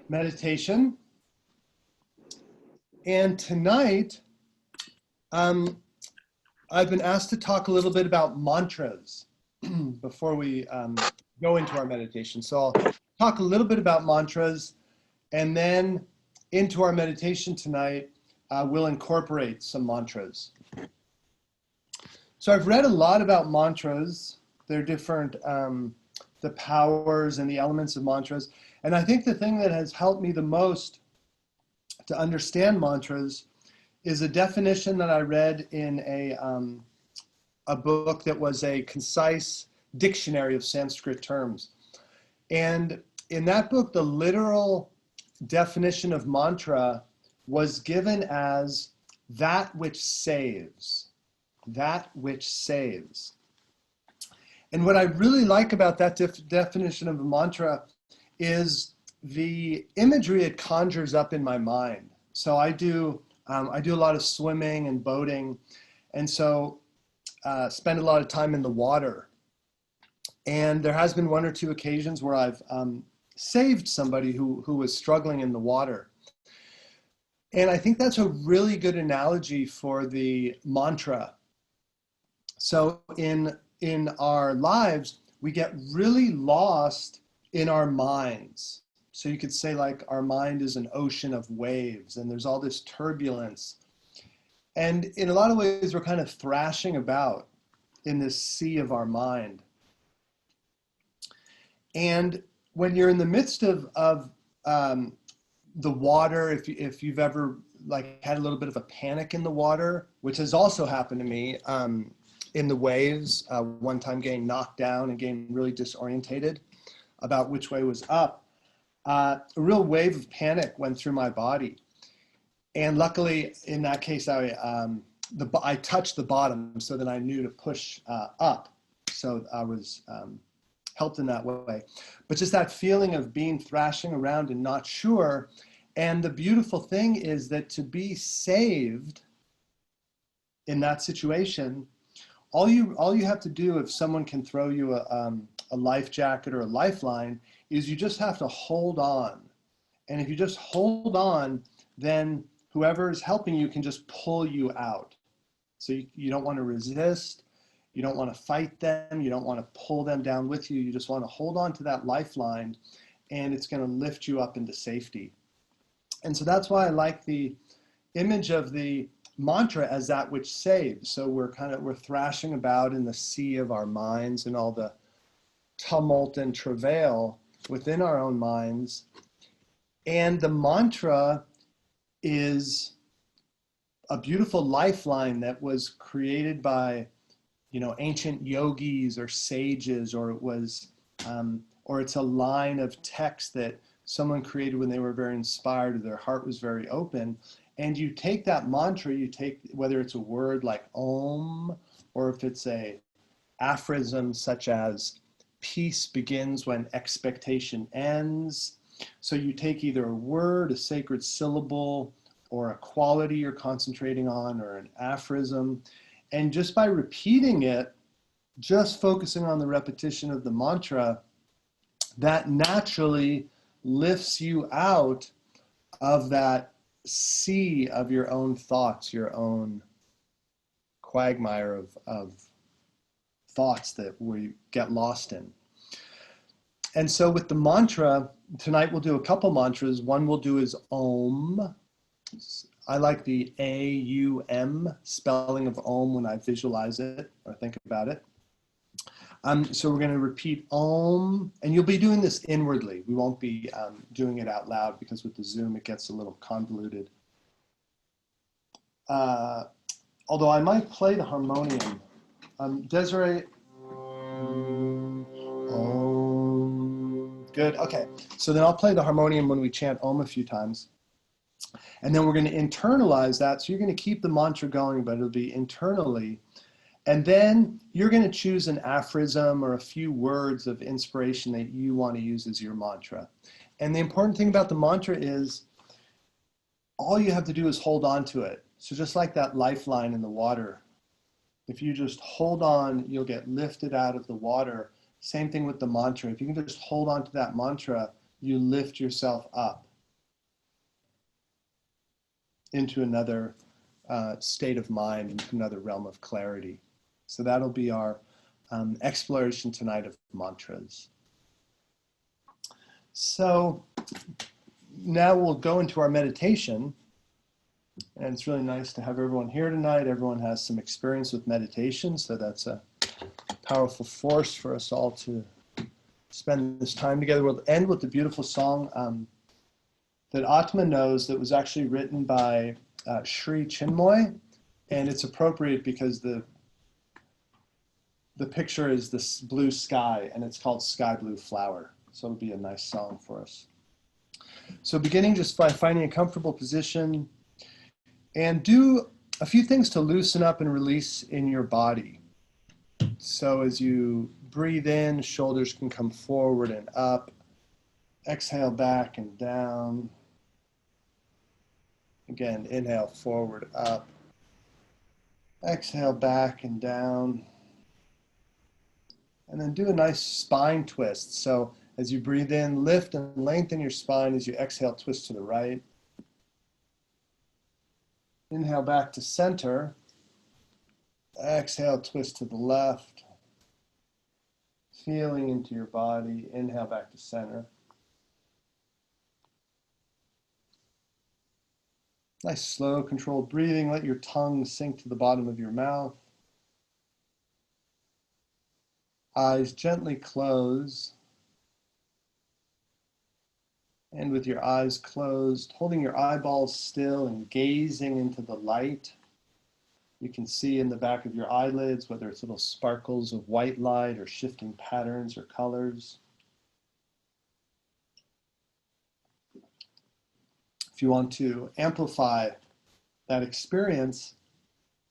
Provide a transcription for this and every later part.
meditation. And tonight, I've been asked to talk a little bit about mantras before we go into our meditation. So I'll talk a little bit about mantras, and then into our meditation tonight, we'll incorporate some mantras. So I've read a lot about mantras. They're different, the powers and the elements of mantras. And I think the thing that has helped me the most to understand mantras is a definition that I read in a book that was a concise dictionary of Sanskrit terms. And in that book, the literal definition of mantra was given as that which saves. That which saves. And what I really like about that definition of a mantra is the imagery it conjures up in my mind. So I do a lot of swimming and boating, and so spend a lot of time in the water. And there has been one or two occasions where I've saved somebody who was struggling in the water. And I think that's a really good analogy for the mantra. So in our lives, we get really lost in our minds. So you could say like our mind is an ocean of waves and there's all this turbulence. And in a lot of ways, we're kind of thrashing about in this sea of our mind. And when you're in the midst of the water, if you've ever like had a little bit of a panic in the water, which has also happened to me in the waves, one time getting knocked down and getting really disorientated about which way was up, a real wave of panic went through my body. And luckily, in that case, I touched the bottom so that I knew to push up. So I was helped in that way. But just that feeling of being thrashing around and not sure. And the beautiful thing is that to be saved in that situation, all you have to do if someone can throw you a life jacket or a lifeline is you just have to hold on. And if you just hold on, then whoever is helping you can just pull you out. So you don't want to resist. You don't want to fight them. You don't want to pull them down with you. You just want to hold on to that lifeline, and it's going to lift you up into safety. And so that's why I like the image of the mantra as that which saves. So we're thrashing about in the sea of our minds and all the tumult and travail within our own minds. And the mantra is a beautiful lifeline that was created by, ancient yogis or sages, or it's a line of text that someone created when they were very inspired or their heart was very open. And you take that mantra, whether it's a word like Om, or if it's a aphorism such as peace begins when expectation ends. So you take either a word, a sacred syllable, or a quality you're concentrating on, or an aphorism. And just by repeating it, just focusing on the repetition of the mantra, that naturally lifts you out of that sea of your own thoughts, your own quagmire of thoughts that we get lost in. And so with the mantra, tonight we'll do a couple mantras. One we'll do is Om. I like the A-U-M spelling of Om when I visualize it or think about it. So we're going to repeat Om, and you'll be doing this inwardly. We won't be doing it out loud because with the Zoom it gets a little convoluted. Although I might play the harmonium. Desiree, Om. Good, okay. So then I'll play the harmonium when we chant Om a few times. And then we're going to internalize that. So you're going to keep the mantra going, but it'll be internally. And then you're going to choose an aphorism or a few words of inspiration that you want to use as your mantra. And the important thing about the mantra is all you have to do is hold on to it. So just like that lifeline in the water, if you just hold on, you'll get lifted out of the water. Same thing with the mantra. If you can just hold on to that mantra, you lift yourself up. into another state of mind, into another realm of clarity. So that'll be our exploration tonight of mantras. So now we'll go into our meditation. And it's really nice to have everyone here tonight. Everyone has some experience with meditation, so that's a powerful force for us all to spend this time together. We'll end with the beautiful song that Atma knows, that was actually written by Sri Chinmoy, and it's appropriate because the picture is this blue sky, and it's called Sky Blue Flower. So it'll be a nice song for us. So beginning just by finding a comfortable position, and do a few things to loosen up and release in your body. So as you breathe in, shoulders can come forward and up. Exhale back and down. Again, inhale forward, up. Exhale back and down. And then do a nice spine twist. So as you breathe in, lift and lengthen your spine. As you exhale, twist to the right. Inhale back to center. Exhale, twist to the left. Feeling into your body. Inhale back to center. Nice slow, controlled breathing. Let your tongue sink to the bottom of your mouth. Eyes gently close. And with your eyes closed, holding your eyeballs still and gazing into the light, you can see in the back of your eyelids, whether it's little sparkles of white light or shifting patterns or colors. If you want to amplify that experience,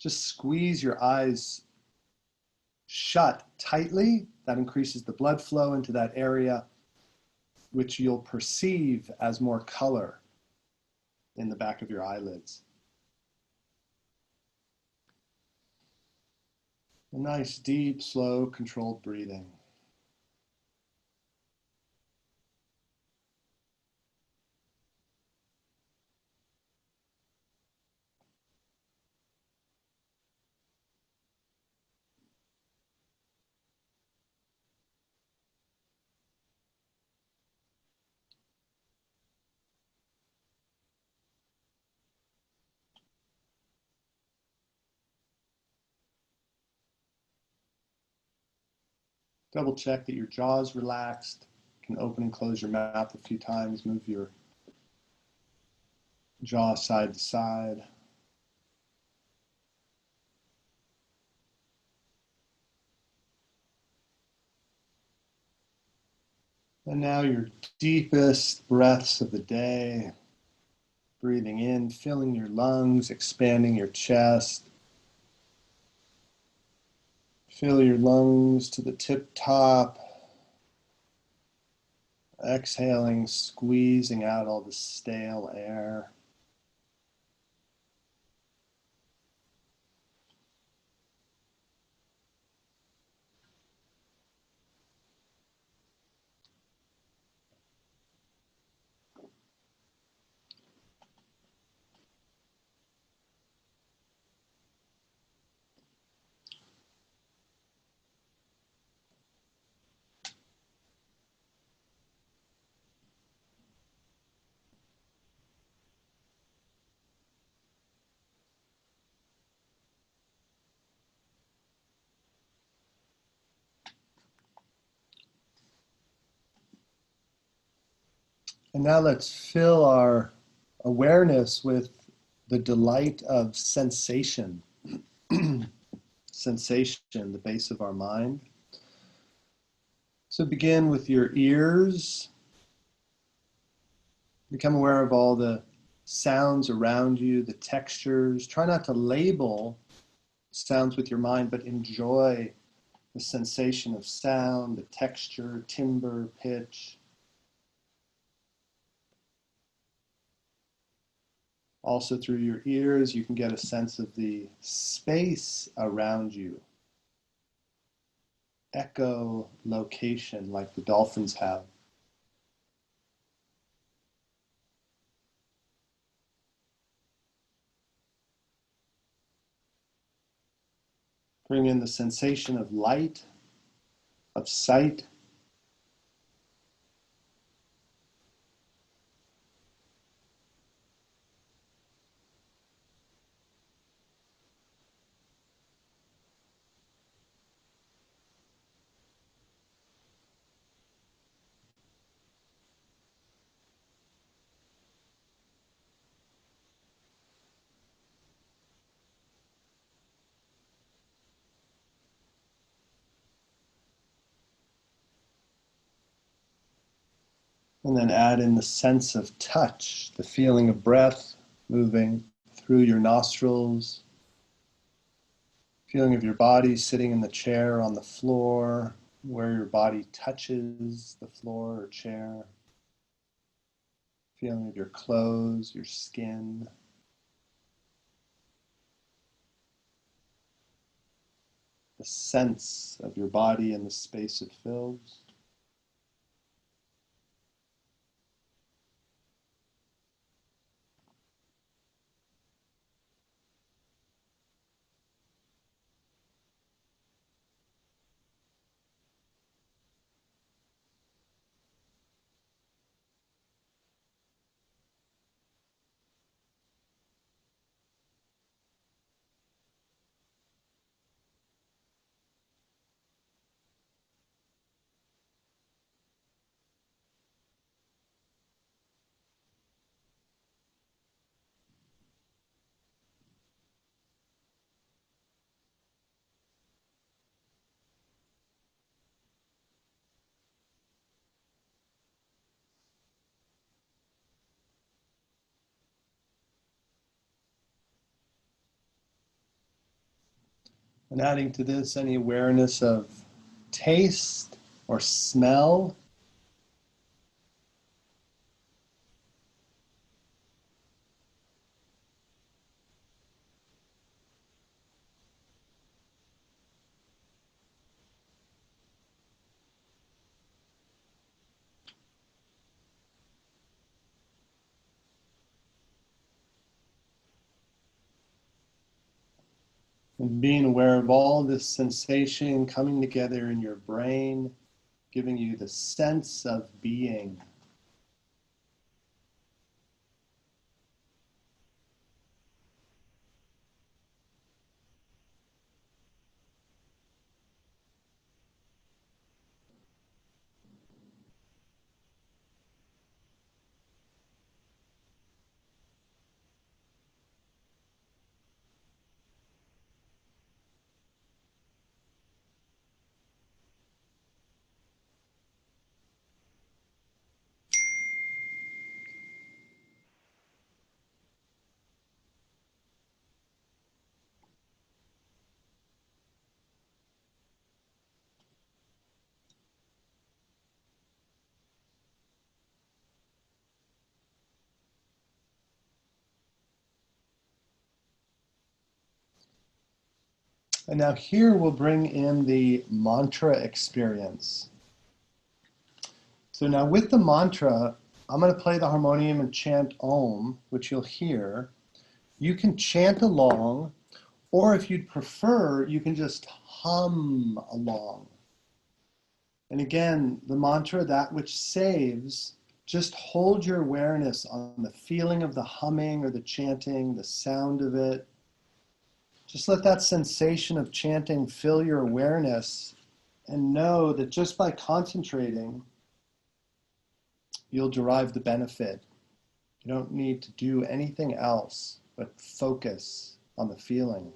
just squeeze your eyes shut tightly. That increases the blood flow into that area, which you'll perceive as more color in the back of your eyelids. A nice, deep, slow, controlled breathing. Double check that your jaw is relaxed. You can open and close your mouth a few times. Move your jaw side to side. And now your deepest breaths of the day. Breathing in, filling your lungs, expanding your chest. Fill your lungs to the tip top. Exhaling, squeezing out all the stale air. And now let's fill our awareness with the delight of sensation. Sensation, the base of our mind. So begin with your ears. Become aware of all the sounds around you, the textures. Try not to label sounds with your mind, but enjoy the sensation of sound, the texture, timbre, pitch. Also through your ears, you can get a sense of the space around you. Echolocation, like the dolphins have. Bring in the sensation of light, of sight. And then add in the sense of touch, the feeling of breath moving through your nostrils, feeling of your body sitting in the chair on the floor, where your body touches the floor or chair, feeling of your clothes, your skin, the sense of your body and the space it fills. And adding to this any awareness of taste or smell. And being aware of all this sensation coming together in your brain, giving you the sense of being. And now here we'll bring in the mantra experience. So now with the mantra, I'm going to play the harmonium and chant Om, which you'll hear. You can chant along, or if you'd prefer, you can just hum along. And again, the mantra, that which saves, just hold your awareness on the feeling of the humming or the chanting, the sound of it. Just let that sensation of chanting fill your awareness, and know that just by concentrating, you'll derive the benefit. You don't need to do anything else but focus on the feeling.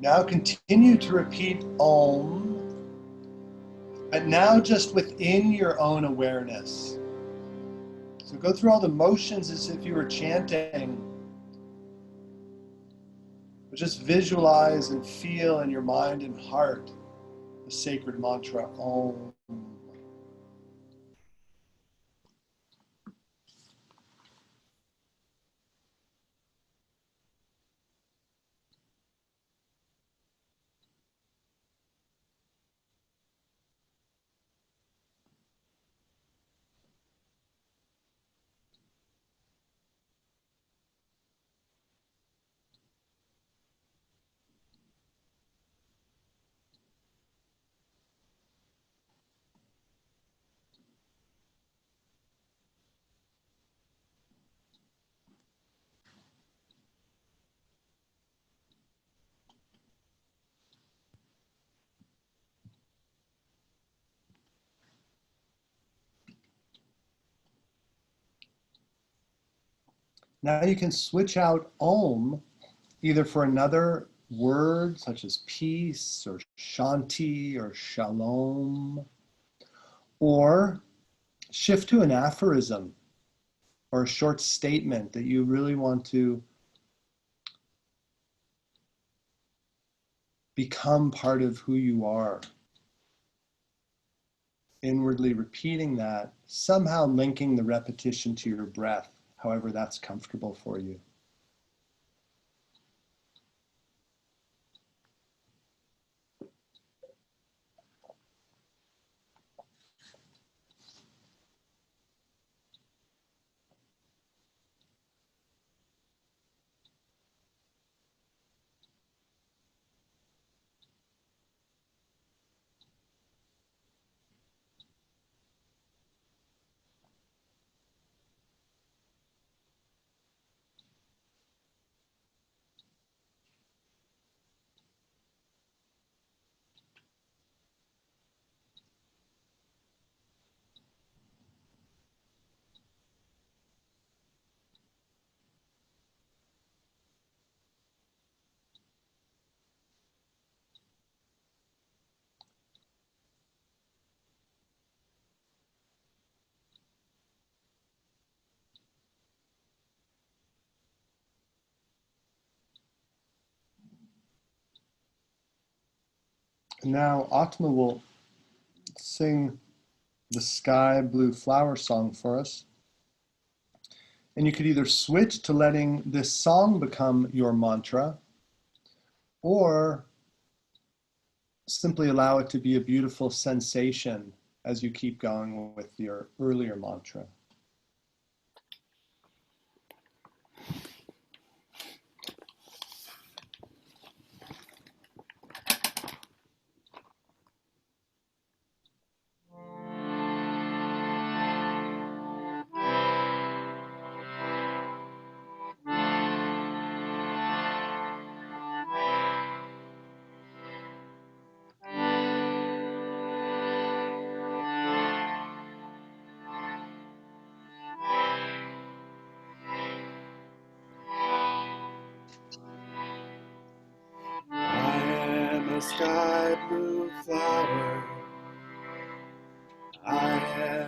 Now continue to repeat Om, but now just within your own awareness. So go through all the motions as if you were chanting, but just visualize and feel in your mind and heart the sacred mantra Om. Now you can switch out Om either for another word such as peace or shanti or shalom, or shift to an aphorism or a short statement that you really want to become part of who you are. Inwardly repeating that, somehow linking the repetition to your breath, however that's comfortable for you. And now Atma will sing the Sky Blue Flower song for us. And you could either switch to letting this song become your mantra, or simply allow it to be a beautiful sensation as you keep going with your earlier mantra. Sky blue flower, I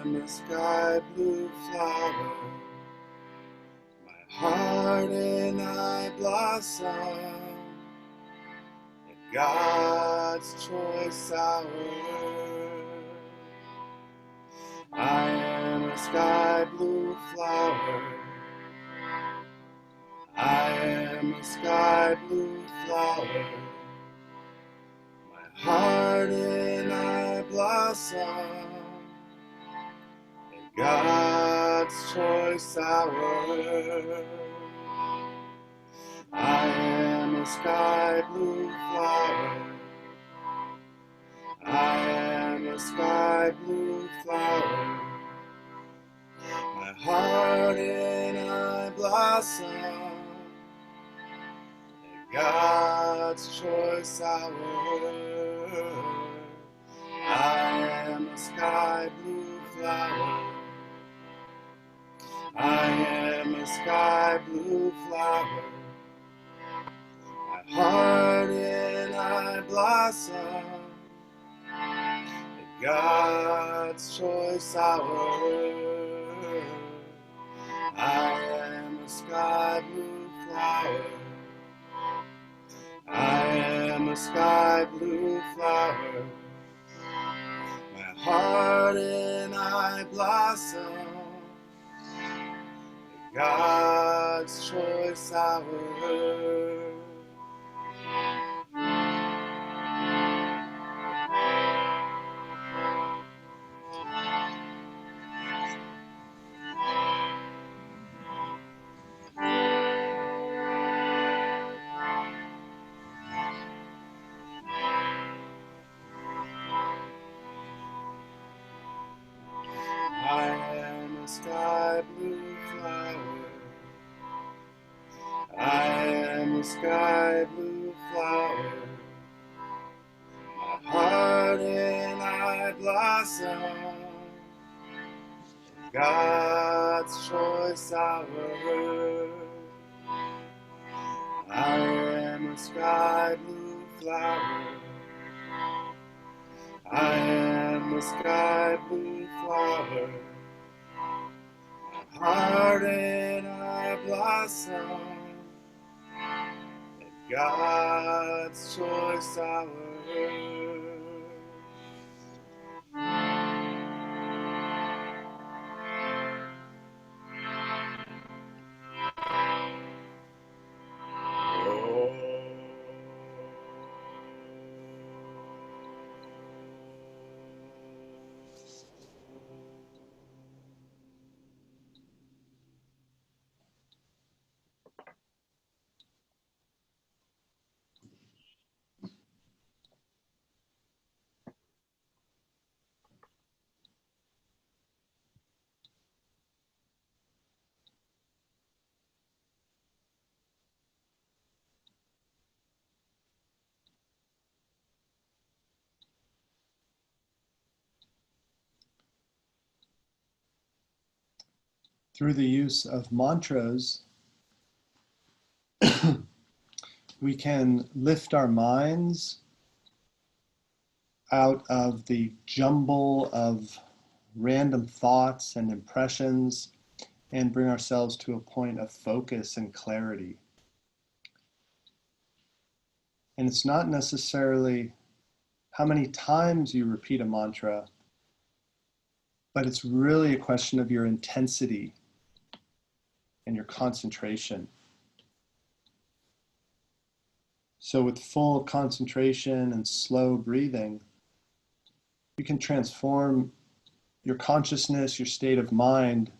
am a sky blue flower. My heart and I blossom in God's choice hour. I am a sky blue flower. I am a sky blue flower. Heart and I blossom in God's choice hour. I am a sky blue flower. I am a sky blue flower. My heart and I blossom in God's choice hour. I am a sky blue flower. I am a sky blue flower. My heart and blossom. God's choice hour. I am a sky blue flower. I am a sky blue flower. My heart and I blossom. God's choice hour. I am a sky blue flower. I am a sky blue flower. My heart and I blossom. God's choice hour. I am a sky blue flower. I am a sky blue flower. My heart and I blossom. God's choice hour. Through the use of mantras, we can lift our minds out of the jumble of random thoughts and impressions and bring ourselves to a point of focus and clarity. And it's not necessarily how many times you repeat a mantra, but it's really a question of your intensity and your concentration. So with full concentration and slow breathing, you can transform your consciousness, your state of mind,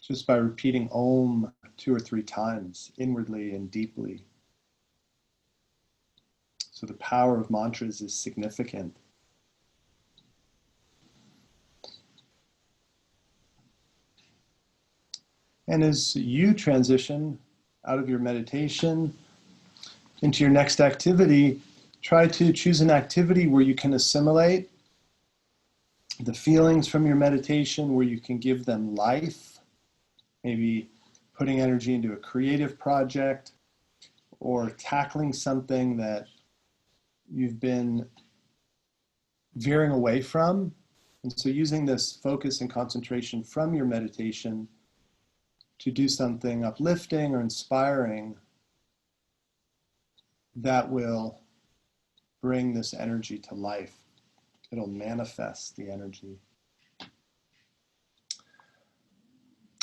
just by repeating Om 2 or 3 times, inwardly and deeply. So the power of mantras is significant. And as you transition out of your meditation into your next activity, try to choose an activity where you can assimilate the feelings from your meditation, where you can give them life, maybe putting energy into a creative project or tackling something that you've been veering away from. And so using this focus and concentration from your meditation to do something uplifting or inspiring that will bring this energy to life. It'll manifest the energy.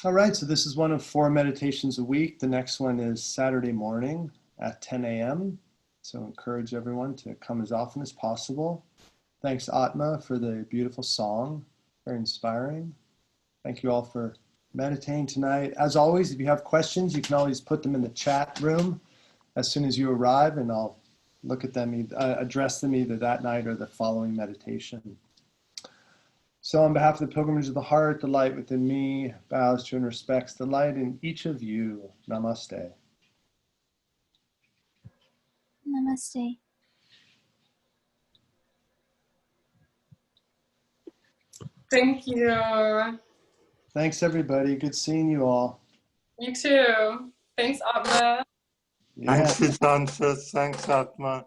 All right, so this is one of 4 meditations a week. The next one is Saturday morning at 10 a.m. So encourage everyone to come as often as possible. Thanks, Atma, for the beautiful song. Very inspiring. Thank you all for meditating tonight. As always, if you have questions, you can always put them in the chat room as soon as you arrive, and I'll look at them, address them either that night or the following meditation. So on behalf of the pilgrimage of the heart, the light within me bows to and respects the light in each of you. Namaste. Namaste. Thank you. Thanks, everybody. Good seeing you all. You too. Thanks, Atma. Yeah. Thanks, Sujantra. Thanks, Atma.